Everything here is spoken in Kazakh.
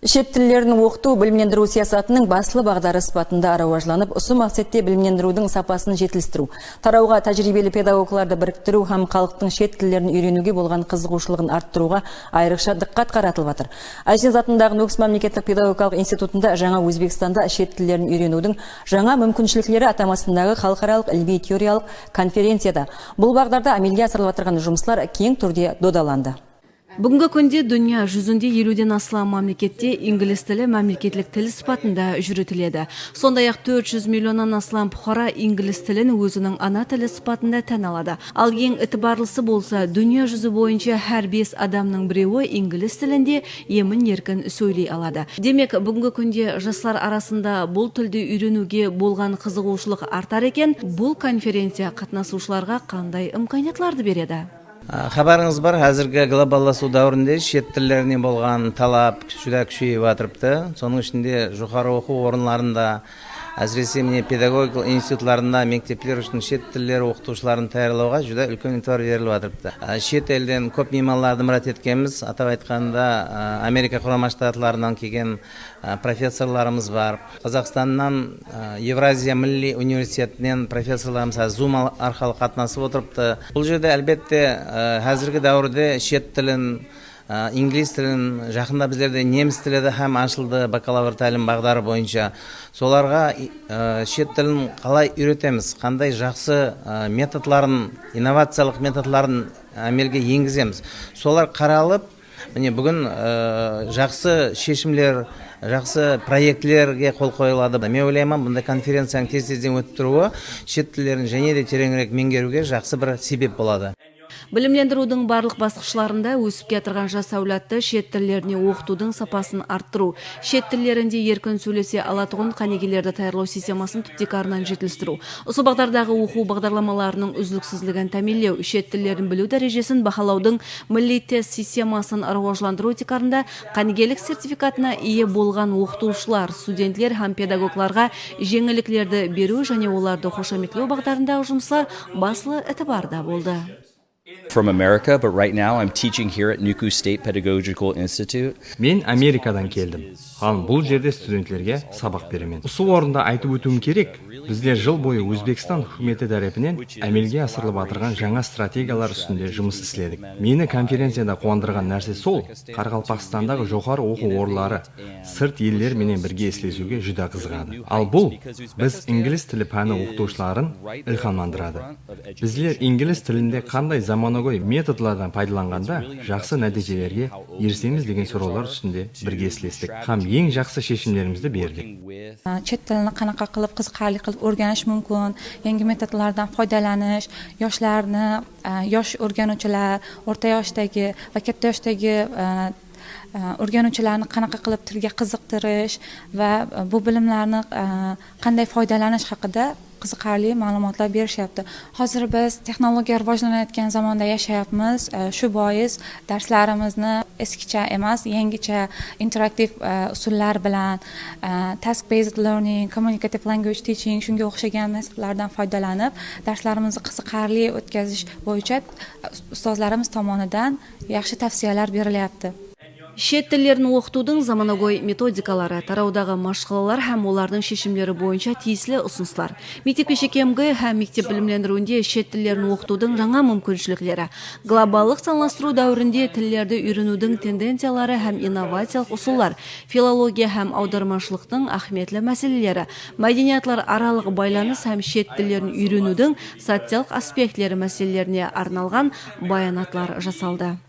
Шет тілдерін оқыту білімдендіру саясатының басылы бағдары сыпатында арауажланып, осы мақсатте білімдендірудің сапасын жетілістіру, тарауға тәжірибелі педагогларды біріктіру һәм халықтың шет тілдерін үйренуге болған қызығушылығын арттыруға айрықша диққат қаратылып жатыр. Айшенз атындағы Нөкіс мемлекеттік педагогикалық институтында жаңа Өзбекстанда шет тілдерін үйренудің жаңа мүмкіншіліктері атамасындағы халықаралық ilmiy теориялық конференцияда бұл бағдарда әмелге асырылып отырған жұмыстар кең түрде додаланды. Бүгінгі күнде дүния жүзінде 50-ден астам мемлекетте инглиз тілі мемлекеттік тіл сипатында жүргізіледі. Сондай-ақ 400 миллионнан астам бұқара инглиз тілін өзінің ана тілі сипатында тән алады. Ал ең ітібарлысы болса, дүния жүзі бойынша әр 5 адамның біреуі инглиз тілінде емін-еркін сөйлей алады. Демек, бүгінгі күнде жастар арасында бұл тілді үйренуге болған қызығушылық артар екен, бұл конференция қатысушыларға қандай имканиятларды береді? Хабарыңыз бар, әзіргі глобалласу дәуірінде шет тілдеріне болған талап жүдә күшейіп жатырыпты. Соның ішінде жоғары оқу орындарында, әсіресе педагогикалық институтларында мектептер үшін шет тілдері оқытушыларын тәрбиелеуға жүдә үлкен итібар беріліп жатырыпты. Шет елден көп меймандарды мұрат еткенбіз. Атап айтқанда, Америка Құрама Штатларынан келген профессорларымыз бар. Қазақстаннан Евразия Милли университетінен профессорларымыз Zoom арқылы қатынасып отырыпты. Бұл жерде әлбетте әзіргі дәуірде шет тілін, инглиз тілін, жақында біздерде неміс тілі де һәм ашылды бакалавр тәлім бағдары бойынша. Соларға шет тілін қалай үйретеміз, қандай жақсы методларын, инновациялық методларын әмелге енгіземіз. Солар қаралып, бүгін жақсы шешімлер, жақсы проектлерге қол қойылады. Мен ойлаймын, бұндай конференцияның тез-тезден өтіп тұруы шет тілдерін және де тереңірек меңгеруге жақсы бір себеп болады. Білімлендірудің барлық басқышларында өсіп кетірген жас әулетті шет тілдеріне оқытудың сапасын арттыру, шет тілдерінде еркін сөйлесе алатұғын қанегелерді таярлау системасын түптекарынан жетілістіру, осы бағдардағы оқу бағдарламаларының үзіліксізлігін тәмелеу, шет тілдерін білу дәрежесін бақылаудың милли тест системасын рауажландыру текарында қанегелік сертификатына ие болған оқытушылар, студентлер һәм педагогларға жеңіліклерді беру және оларды қошаметлеу бағдарындағы жұмыстар басылы ітібарда болды. From America, but right now I'm teaching here at Nuku State Pedagogical Institute. Мен Америкадан келдім. Ал бұл жерде студенттерге сабақ беремін. Осы орында айтып өтуім керек, біздер жыл бойы Өзбекстан үкіметі тарапынан әмелге асырылып отырған жаңа стратегиялар үстінде жұмыс істедік. Мені конференцияда қуандырған нәрсе сол, Қарақалпақстандағы жоғары оқу орындары сырт елдер менен бірге істесуге жүдә қызығады. Ал бұл біз инглиз тілі пәні оқытушыларын илһамландырады. Біздер инглиз тілінде қандай заманауи методлардан пайдаланғанда жақсы нәтижелерге ересеміз деген сұраулар үстінде бірге істестік. Һәм ең жақсы шешімдерімізді бердік. Chet tilini qanaqa qilib qiziqarli qilib o'rganish mumkin, yangi metodlardan foydalanish, yoshlarni, yosh o'rganuvchilar, o'rta yoshdagi va katta yoshdagi o'rganuvchilarni qanaqa qilib tilga qiziqtirish va bu bilimlarni qanday foydalanish haqida qiziqarli ma'lumotlar berishyapti. Hozir biz texnologiya rivojlanayotgan zamonda yashayapmiz. Shu bois darslarimizni eskicha emas, yangicha interaktiv usullar bilan task based learning, communicative language teaching shunga o'xshagan metodlardan foydalanib, darslarimizni qiziqarli o'tkazish bo'yicha ustozlarimiz tomonidan yaxshi tavsiyalar berilyapti. Шет тілдерін оқытудың заманауи методикалары, тараудағы машқалалар һәм олардың шешімдері бойынша тиесілі ұсыныстар. Мектеп кешекемгі һәм мектеп білімлендіруінде шет тілдерін оқытудың жаңа мүмкіншіліктері. Глобалдық саналастыру дәуірінде тілдерді үйренудің тенденциялары һәм инновациялық ұсулар, филология һәм аудармашылықтың ахметлі мәселелері, мәдениетлер аралық байланыс һәм шет тілдерін үйренудің социалдық аспекттері мәселелеріне арналған баянатлар жасалды.